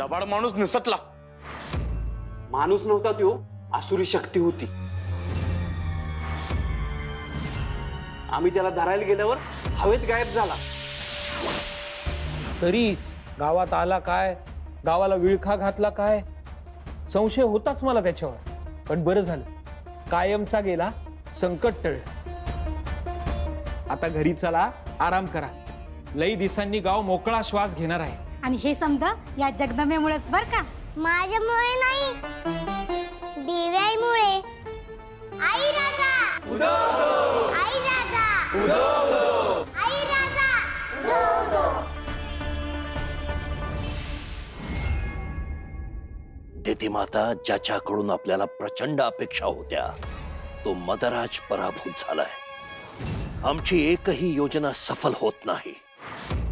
लबाड माणूस निसटला. माणूस नव्हता तो, आसुरी शक्ती होती. आम्ही त्याला धरायला गेल्यावर हवेत गायब झाला. तरीच गावात आला काय, गावाला विळखा घातला काय, संशय होताच मला त्याच्यावर. पण बरं झालं, कायमचा गेला, संकट टळलं. आता घरी चला, आराम करा. लई दिवसांनी गाव मोकळा श्वास घेणार आहे. आणि हे समजा या जगदंबेमुळेच बर का. माझ्यामुळे नाही, दिव्याईमुळे. आई राजा आई राजा आई राजा. दिती माता, ज्याच्याकडून आपल्याला प्रचंड अपेक्षा होत्या, तो मदराज पराभूत झालाय. आमची एकही योजना सफल होत नाही.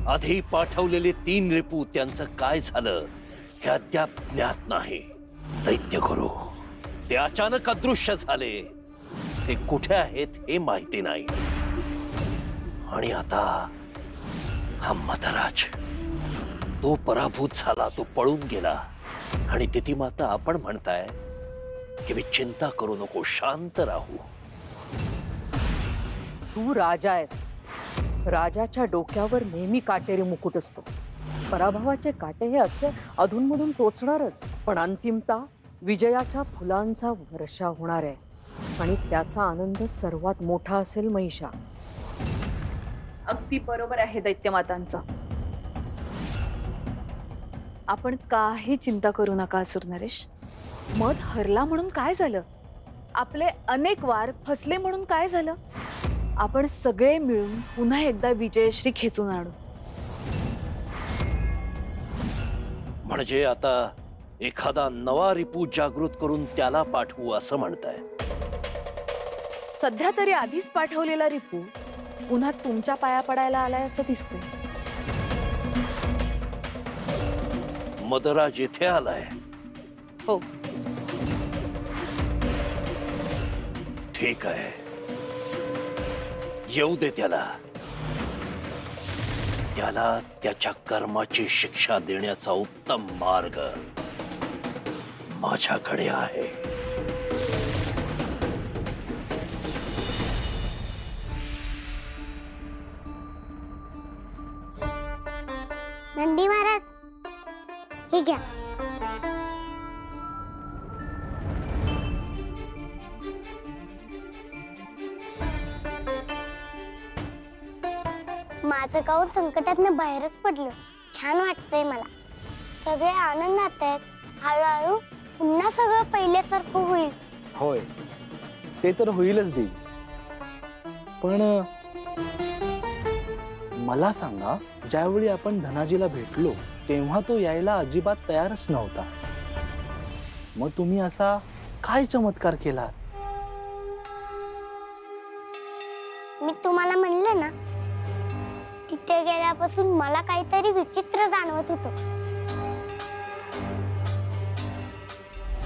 आधी पाठवलेले 3 रिपू, त्यांचं काय झालं हे अद्याप ज्ञात नाही. दैत्यगुरु ते अचानक अदृश्य झाले. ते कुठे आहेत हे माहिती नाही. आणि आता हा मदराज, तो पराभूत झाला, तो पळून गेला. आणि तिथी माता, आपण म्हणताय की मी चिंता करू नको, शांत राहू. तू राजा आहेस. राजाच्या डोक्यावर नेहमी काटेरी मुकुट असतो. पराभवाचे काटे हे असे अधूनमधून टोचणारच, पण अंतिमता विजयाच्या फुलांचा वर्षा होणार आहे. आणि त्याचा आनंद सर्वात मोठा असेल महिषा. अगदी बरोबर आहे दैत्यमातांचं. आपण काही चिंता करू नका असुर नरेश. मध हरला म्हणून काय झालं? आपले अनेक वार फसले म्हणून काय झालं? आपण सगळे मिळून पुन्हा एकदा विजयश्री खेचून आणू. म्हणजे आता एखादा नवा रिपू जागृत करून त्याला पाठवू असं म्हणताय? सध्या तरी आधीच पाठवलेला रिपू पुन्हा तुमच्या पाया पडायला आलाय असं दिसतंय. मदराज इथे आलाय? हो. ठीक आहे, येऊ दे त्याला. त्याला त्याच्या कर्माची शिक्षा देण्याचा उत्तम मार्ग माझ्याकडे आहे. नंदी महाराज, हे घ्या. माझं गाव संकटातनं बाहेरच पडलं. छान वाटतंय मला. सगळे आनंदात आहेत. हळूहळू पुन्हा सगळं पहिल्यासारखं होईल. होय, ते तर होईलच देवी. पण मला सांगा, ज्यावेळी आपण धनाजीला भेटलो तेव्हा तो यायला अजिबात तयारच नव्हता. मग तुम्ही असा काय चमत्कार केला? मी तुम्हाला म्हणलं ना, तिथे गेल्यापासून मला काहीतरी विचित्र जाणवत होतं.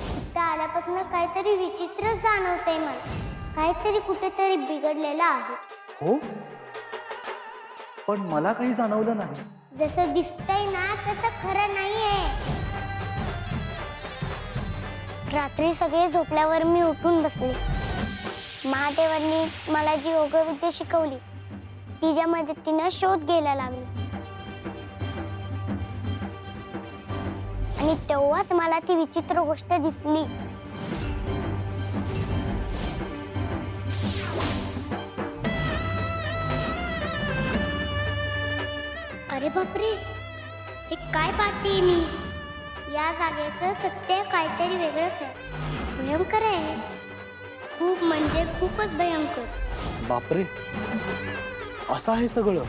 तिथे आल्यापासून काहीतरी विचित्र जाणवतंय मला. काहीतरी कुठेतरी बिघडलेलं आहे. हो, पण मला काही जाणवलं नाही. जसं दिसतंय ना तसं खरं नाहीये. रात्री सगळे झोपल्यावर मी उठून बसले. महादेवांनी मला जी योगविद्या शिकवली तिच्या मदतीनं शोध घ्यायला लागले. आणि तेव्हाच मला ती विचित्र गोष्ट दिसली. अरे बापरे, हे काय पाहते मी? या जागेचं सत्य काहीतरी वेगळंच आहे. भयंकर आहे. खूप म्हणजे खूपच भयंकर. बापरे, असं आहे सगळं.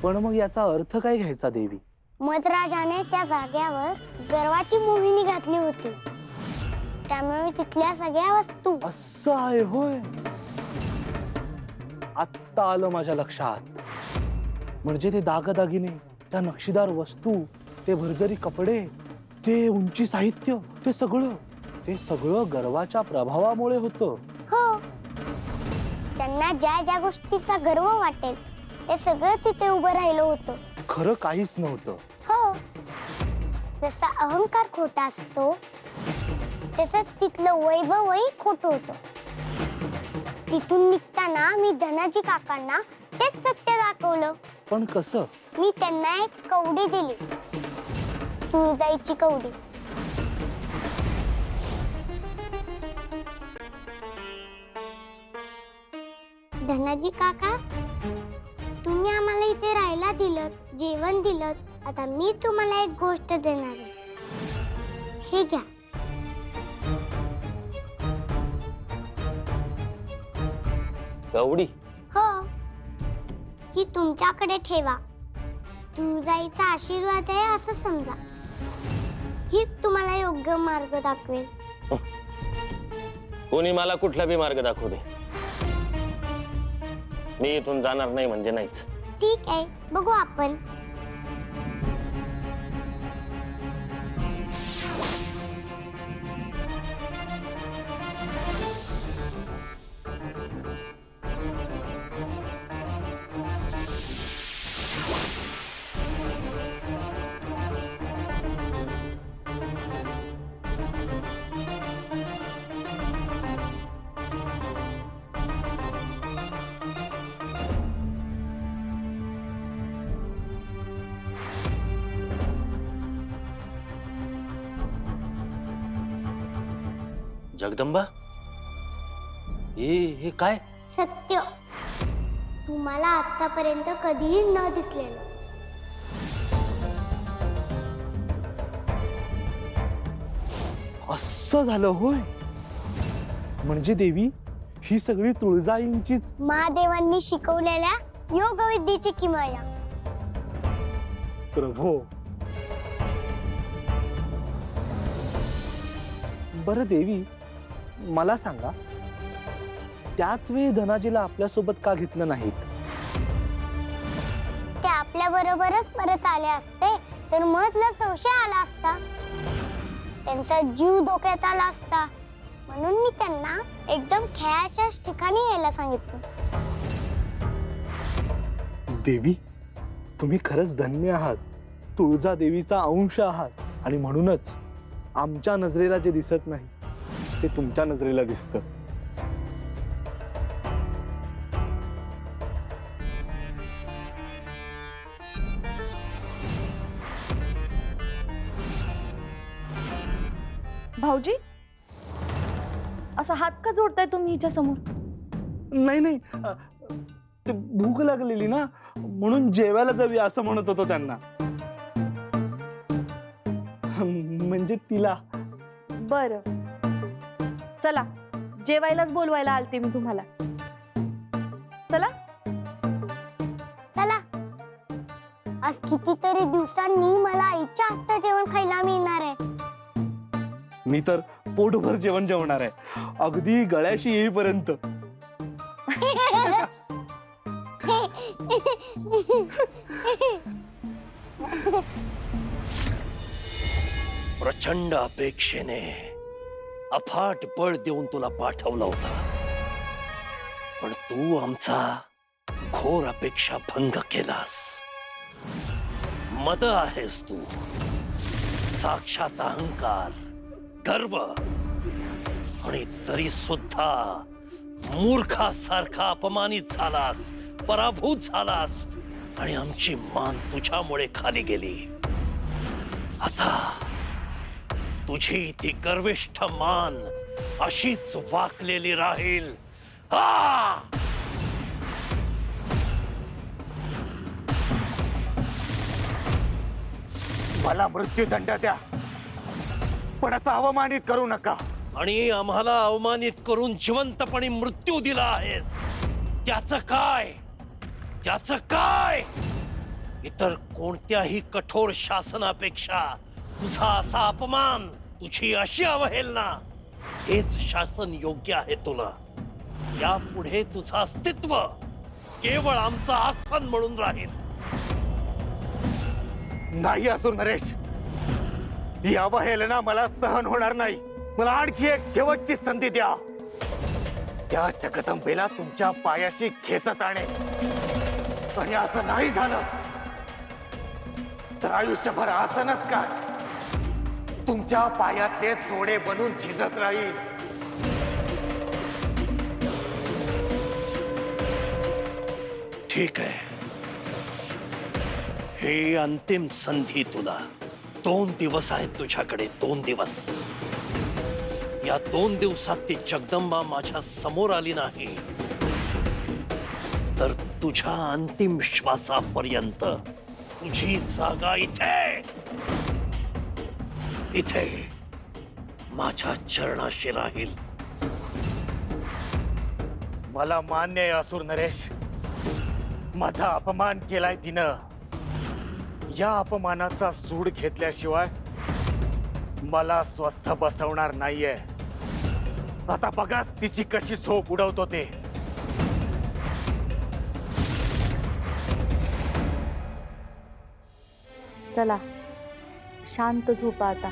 पण मग याचा अर्थ काय घ्यायचा देवी? मदराजाने त्या जाग्यावर गर्वाची मोहिनी घातली होती. त्यामुळे तिथल्या सगळ्या वस्तू. असं आहे होय. आत्ता आलं माझ्या लक्षात. म्हणजे ते दागदागिने, त्या नक्षीदार वस्तू, ते भरजरी कपडे, ते उंची साहित्य, ते सगळं गर्वाच्या प्रभावामुळे होतं. हो, त्यांना ज्या ज्या गोष्टीचा गर्व वाटेल ते सगळं तिथे उभं राहिलं होतं. खरं काहीच नव्हतं. हो, जसा अहंकार खोटा असतो तसं तिथलं वैभवही खोटं होतं. तिथून निघताना मी धनाजी काकांना तेच सत्य दाखवलं. पण कसं? मी त्यांना एक कवडी दिली, तुळजाईची कवडी. धनाजी काका, तुम्ही आम्हाला इथे राहायला दिलं, जेवण दिलं. आता मी तुम्हाला एक गोष्ट देणार आहे. हे घ्या. कवडी? हो, ही तुमच्याकडे ठेवा. तुळजाईचा आशीर्वाद आहे असं समजा. हीच तुम्हाला योग्य मार्ग दाखवेल. कोणी मला कुठला बी मार्ग दाखवू दे, मी इथून जाणार नाही म्हणजे नाहीच. ठीक आहे, बघू आपण. जगदंबा, हे काय? सत्य, तुम्हाला आतापर्यंत कधीही न दिसलेलं. असं झालं होय? म्हणजे देवी, ही सगळी तुळजाईंचीच. महादेवांनी शिकवलेल्या योगविद्येची किमया. प्रभो. बरं देवी, मला सांगा, त्याच वेळी धनाजीला आपल्यासोबत का घेतलं नाहीत? ते आपल्या बरोबरच परत आले असते तर मधला संशय आला असता, त्यांचा जीव धोक्यात आला असता. म्हणून मी त्यांना एकदम खेळाच्याच ठिकाणी यायला सांगितलं. देवी, तुम्ही खरंच धन्य आहात. तुळजा देवीचा अंश आहात आणि म्हणूनच आमच्या नजरेला जे दिसत नाही ते तुमच्या नजरेला दिसतं. भाऊजी, असा हात का जोडताय तुम्ही हिच्या समोर? नाही, ते भूक लागलेली ना, म्हणून जेवायला जाऊया असं म्हणत होतो त्यांना. म्हणजे तिला. बर, चला, जेवायलाच बोलवायला आलते मी तुम्हाला. चला चला. आज कितीतरी दिवसांनी मला आईच्या हातचं जेवण खायला मिळणार आहे. मी तर पोटभर जेवण जेवणार आहे, अगदी गळ्याशी येईपर्यंत. प्रचंड अपेक्षेने अफाट बळ देऊन तुला पाठवला होता, पण तू आमचा घोर अपेक्षा भंग केलास. मद आहेस तू, साक्षात अहंकार, गर्व, आणि तरी सुद्धा मूर्खासारखा अपमानित झालास, पराभूत झालास, आणि आमची मान तुझ्यामुळे खाली गेली. आता तुझी ती गर्विष्ठ मान अशीच वाकलेली राहील. मला मृत्यूदंड द्या, पण आता अवमानित करू नका. आणि आम्हाला अवमानित करून जिवंतपणे मृत्यू दिला आहे, त्याचं काय? त्याचं काय? इतर कोणत्याही कठोर शासनापेक्षा तुझा असा अपमान, तुझी अशी अवहेलना, हेच शासन योग्य आहे तुला. यापुढे तुझं अस्तित्व केवळ आमचं आसन म्हणून राहील. नाही असुर नरेश, ही अवहेलना मला सहन होणार नाही. मला आणखी एक शेवटची संधी द्या. त्या जगदंबेला तुमच्या पायाशी खेचत आणे, आणि असं नाही झालं तर आयुष्यभर आसनच काय, तुमच्या पायातले जोडे बनून झिजत राहील. ठीक आहे, हे अंतिम संधी तुला. 2 दिवस आहेत तुझ्याकडे, 2 दिवस. या 2 दिवसात ती जगदंबा माझ्या समोर आली नाही तर तुझ्या अंतिम श्वासापर्यंत तुझी जागा इथे इथे माझ्या चरणाशी राहील. मला मान्य आहे असुर नरेश, माझा अपमान केलाय तिनं. या अपमानाचा सूड घेतल्याशिवाय मला स्वस्थ बसवणार नाहीये. आता बघाच तिची कशी झोप उडवतो ते. चला शांत झोपा आता,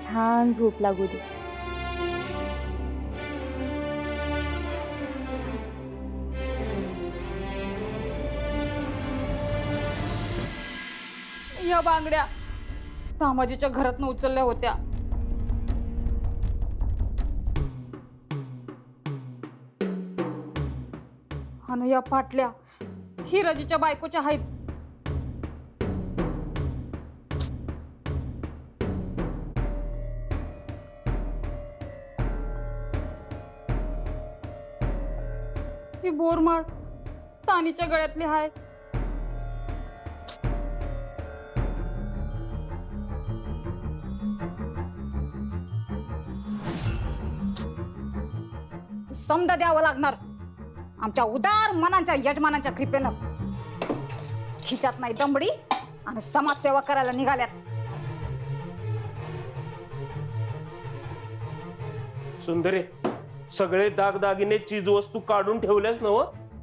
छान झोप लागू दे. या बांगड्या तामाजीच्या घरातनं उचलल्या होत्या. आणि या पाटल्या हिराजीच्या बायकोच्या आहेत. ही बोरमाळ तानीच्या गळ्यातली आहे. समजा द्यावं लागणार आमच्या उदार मनाच्या यजमानांच्या कृपेनं. खिशात नाही दमडी आणि समाजसेवा करायला निघाल्यात. सुंदरे, सगळे दागदागिने चीज वस्तू काढून ठेवल्यास नव,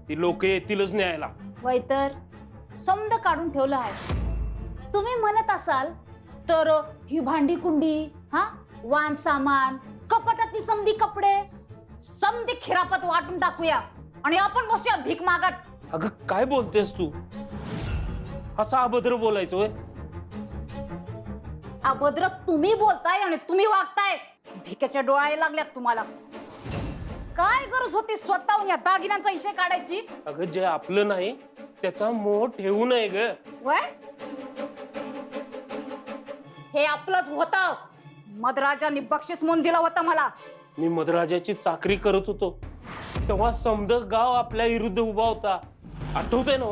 ती लोक येतीलच न्यायला. वय तर समद काढून ठेवलं आहे. तुम्ही म्हणत असाल तर ही भांडी कुंडी, हा वाण सामान, कपाटातली समधी कपडे, समधी खिरापत वाटून टाकूया आणि आपण बसूया भीक मागत. अगं काय बोलतेस तू? असं अभद्र बोलायचं होय? अभद्र तुम्ही बोलताय आणि तुम्ही वागताय. भिकेच्या डोळ्या लागल्यात तुम्हाला. काय गरज होती स्वतःहून या दागिन्यांचा इशे काढायची? अगं जे आपलं नाही त्याचा मोह ठेवू नये ग. वय हे आपलंच होतं. मदराजांनी बक्षीस म्हणून दिलं होतं मला. मी मधराजाची चाकरी करत होतो तेव्हा समद गाव आपल्या विरुद्ध उभा होता. आठवतंय ना?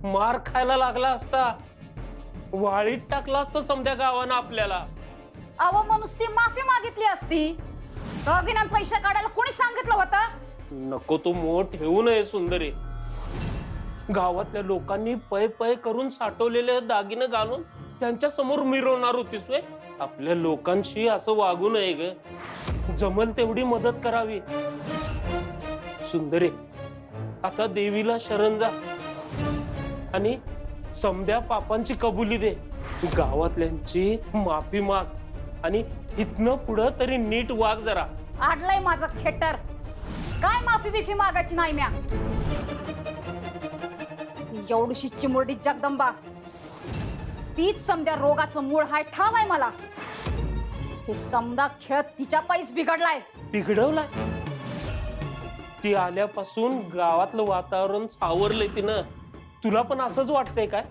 मार खायला लागला असता, वाळीत टाकला असतं समध्या गावानं आपल्याला. अव मनुस ती माफी मागितली असती. दागिन्यांचा इशा काढायला कोणी सांगितलं होतं? नको तो मोह ठेवू नये सुंदरी. गावातल्या लोकांनी पै पै करून साठवलेले दागिने घालून त्यांच्या समोर मिरवणार होतीस वे. आपल्या लोकांशी असं वागू नये ग. जमल तेवढी मदत करावी. सुंदरे, आता देवीला शरण जा आणि समध्या पापांची कबुली दे. गावातल्यांची माफी माग आणि इथनं पुढं तरी नीट वाग जरा. आडलंय माझं खेटर. काय माफी बिफी मागायची नाही म्या. एवढीशी चिमुरडी जगदंबा, तीच समध्या रोगाचं मूळ हाय ठाव आहे मला. हे समदा खेळ तिच्या पायीच बिघडलाय. बिघडवलाय? ती आल्यापासून गावातलं वातावरण सावरलंय तिनं. तुला पण असंच वाटतंय काय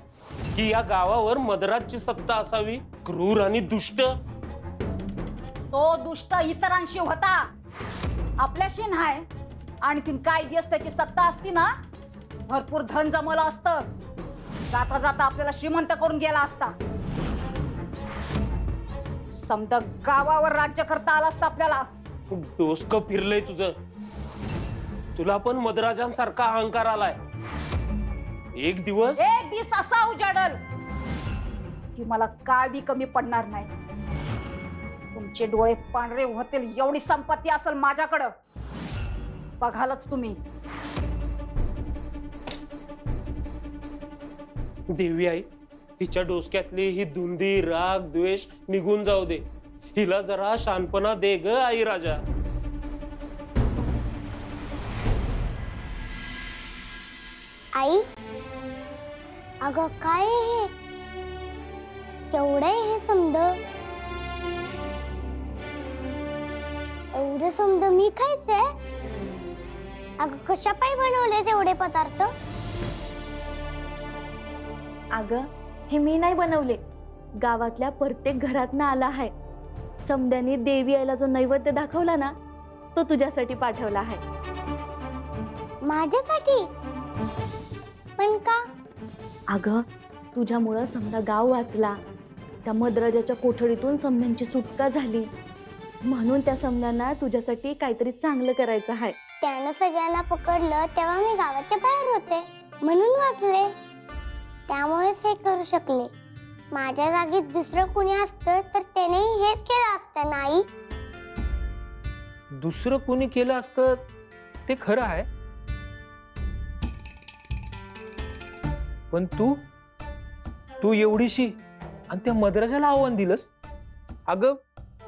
की या गावावर मदराजची सत्ता असावी, क्रूर आणि दुष्ट? तो दुष्ट इतरांशी होता, आपल्याशी नाही. आणखीन काय दिवस त्याची सत्ता असती ना, भरपूर धन जमलं असतं. जाता जाता आपल्याला श्रीमंत करून गेला असता. समजा गावावर राज्य करता आलं असतं आपल्याला. डोसकं फिरलंय तुझं. तुला पण मदराजांसारखा अहंकार आलाय. एक दिवस असा उजाडल की मला काय बी कमी पडणार नाही. तुमचे डोळे पांढरे होतील एवढी संपत्ती असेल माझ्याकडं. बघालच तुम्ही. देवी आई, तिच्या डोसक्यातली ही धुंदी, राग, द्वेष निघून जाऊ दे. हिला जरा शानपणा दे ग आई राजा. आई, अगं काय हे? केवढं आहे हे समद? एवढं समद मी खायचंय? अगं कशा पायी बनवलेस एवढे पदार्थ? अगं हे मी नाही बनवले, गावातल्या प्रत्येक घरातनं आला आहे. समद्याने देवी आईला जो नैवेद्य दाखवला ना, तो तुझ्यासाठी पाठवला आहे. माझ्यासाठी? पण का? अगं तुझ्यामुळं समदा गाव वाचला, त्या मद्राजाच्या कोठडीतून समद्यांची सुटका झाली, म्हणून त्या समद्यांना तुझ्यासाठी काहीतरी चांगलं करायचं आहे. त्यानं सगळ्यांना पकडलं तेव्हा मी गावाच्या बाहेर होते, म्हणून वाचले. त्यामुळेच हे करू शकले. माझ्या जागी दुसरं कुणी असतं तर त्यानेही हेच केलं असतं, नाही? दुसरं कोणी केलं असतं ते खरं आहे, पण तू एवढीशी आणि त्या मद्राजाला आव्हान दिलंस. अगं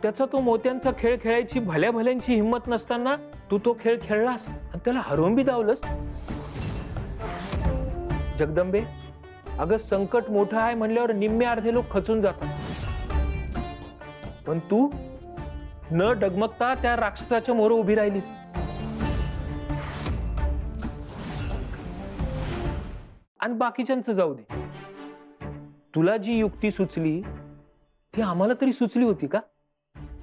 त्याचा तो मोत्यांचा खेळ खेळायची भल्या भल्यांची हिंमत नसताना तू तो खेळ खेळलास आणि त्याला हरवून बी दावलंस. जगदंबे, अगं संकट मोठं आहे म्हणल्यावर निम्मे अर्धे लोक खचून जातात, पण तू न डगमगता त्या राक्षसाच्या मोर उभी राहिलीस. आणि बाकीच्यांचं जाऊ दे, तुला जी युक्ती सुचली ती आम्हाला तरी सुचली होती का?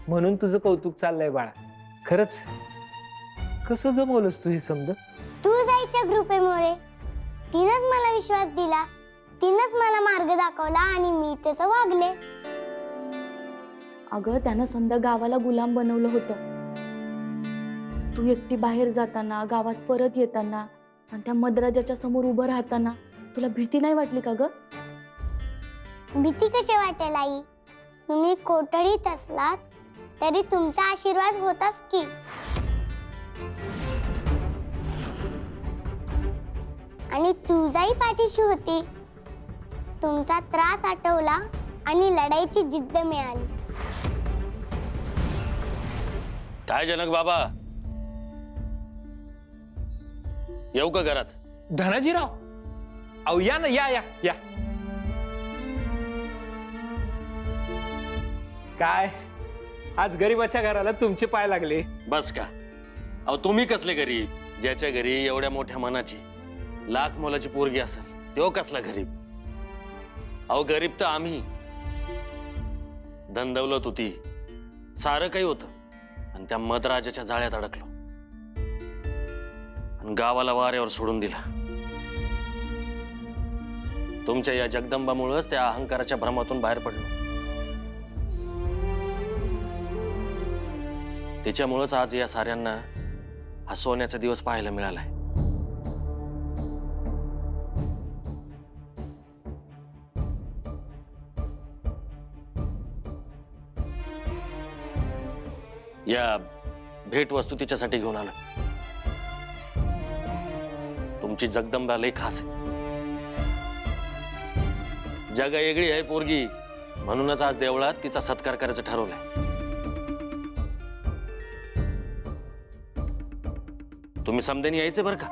म्हणून तुझं कौतुक चाललंय बाळा. खरंच कसं जमवलंस तू हे समज? तू जायच्या ग्रुपेमुळे तिनंच मला विश्वास दिला, तिनंच मला मार्ग दाखवला आणि मी त्याचं वागले. अगं त्यानं समजा गावाला गुलाम बनवलं होतं. तू एकटी बाहेर जाताना, गावात परत येताना आणि त्या मद्राजाच्या समोर उभं राहताना तुला भीती नाही वाटली का ग? भीती कशी वाटेल आई? तुम्ही कोठडीत असलात तरी तुमचा आशीर्वाद होताच की. आणि तुझाही पाठीशी होती. तुमचा त्रास आटवला आणि लढाईची जिद्द मिळाली. काय जनक बाबा, येऊ का घरात? धनाजीराव, अहो या ना, या या या. काय आज गरीबाच्या घराला तुमचे पाय लागले? बस का? अहो तुम्ही कसले गरीब? ज्याच्या घरी एवढ्या मोठ्या मनाची लाख मोलाची पोरगी असेल तो कसला गरीब? अहो गरीब तर आम्ही. धन दौलत होती, सारं काही होतं, आणि त्या मदराजाच्या जाळ्यात अडकलो आणि गावाला वाऱ्यावर सोडून दिला. तुमच्या या जगदंबामुळेच त्या अहंकाराच्या भ्रमातून बाहेर पडलो. तिच्यामुळेच आज या साऱ्यांना हा सोन्याचा दिवस पाहायला मिळालाय. या भेट वस्तू तिच्यासाठी घेऊन आलो. तुमची जगदंबा लई खास आहे. जगा वेगळी आहे पोरगी, म्हणूनच आज देवळात तिचा सत्कार करायचं ठरवलंय. तुम्ही समदेने यायचे बरं का?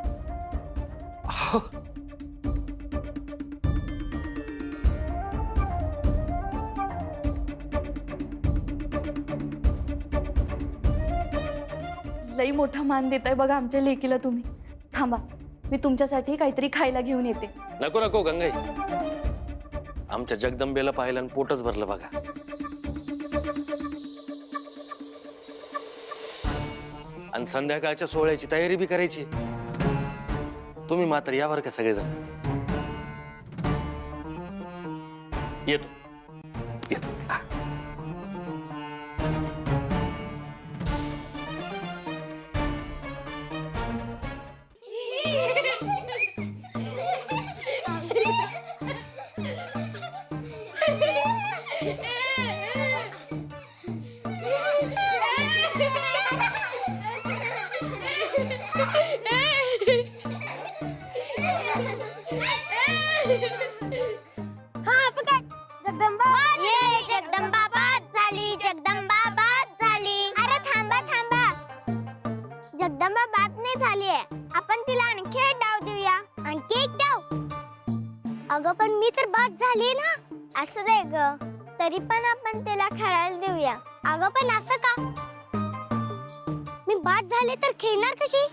लई मोठा मान देताय बघा आमच्या लेकीला तुम्ही. थांबा, मी तुमच्यासाठी काहीतरी खायला घेऊन येते. नको नको गंगाई, आमच्या जगदंबेला पाहिलं आणि पोटच भरलं बघा. आणि संध्याकाळच्या सोहळ्याची तयारी बी करायची. तुम्ही मात्र यावर का सगळेजण? येतो येतो. जगदंबा ये, जगदंबा बाद झाली, जगदंबा बाद झाली. अरे थांबा थांबा, जगदंबा बाद नाही झाली आहे. आपण तिला आणखी एक डाव देऊया. आणखी एक डाव? अगं पण मी तर बाद झाली ना. असं दे ग. तरी पण आपण त्याला खेळायला देऊया. अगं पण असं का? मी बाद झाले तर खेळणार कशी?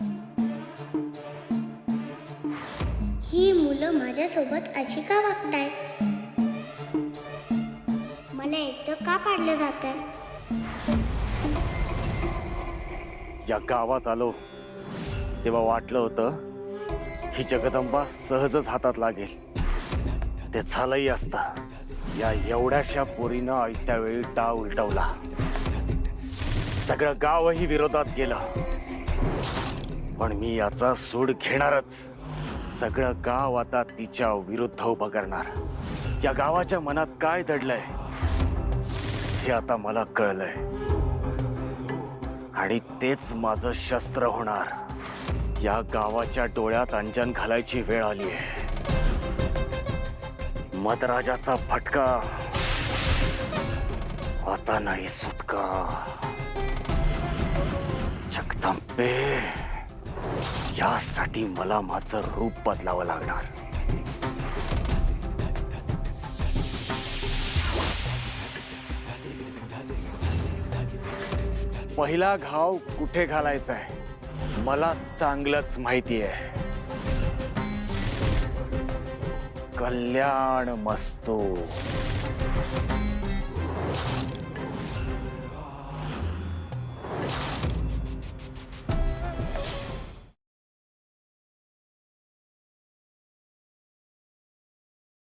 ही मुलं माझ्यासोबत अशी का वागतायत? मला एकटं का पाडलं जातंय? या गावात आलो तेव्हा वाटलं होतं ही जगदंबा सहजच हातात लागेल. ते झालंही असतं. या एवढ्याशा पोरीनं आयत्या वेळी डाव उलटवला. सगळं गावही विरोधात गेलं. पण मी याचा सूड घेणारच. सगळं गाव आता तिच्या विरुद्ध उभं करणार. या गावाच्या मनात काय दडलंय हे आता मला कळलंय. आणि तेच माझं शस्त्र होणार. या गावाच्या डोळ्यात अंजन घालायची वेळ आली आहे. मदराजाचा फटका आता नाही सुटका. जगदंबे, यासाठी मला माझं रूप बदलावं लागणार. पहिला घाव कुठे घालायचा आहे मला चांगलंच माहिती आहे. कल्याण मस्तो.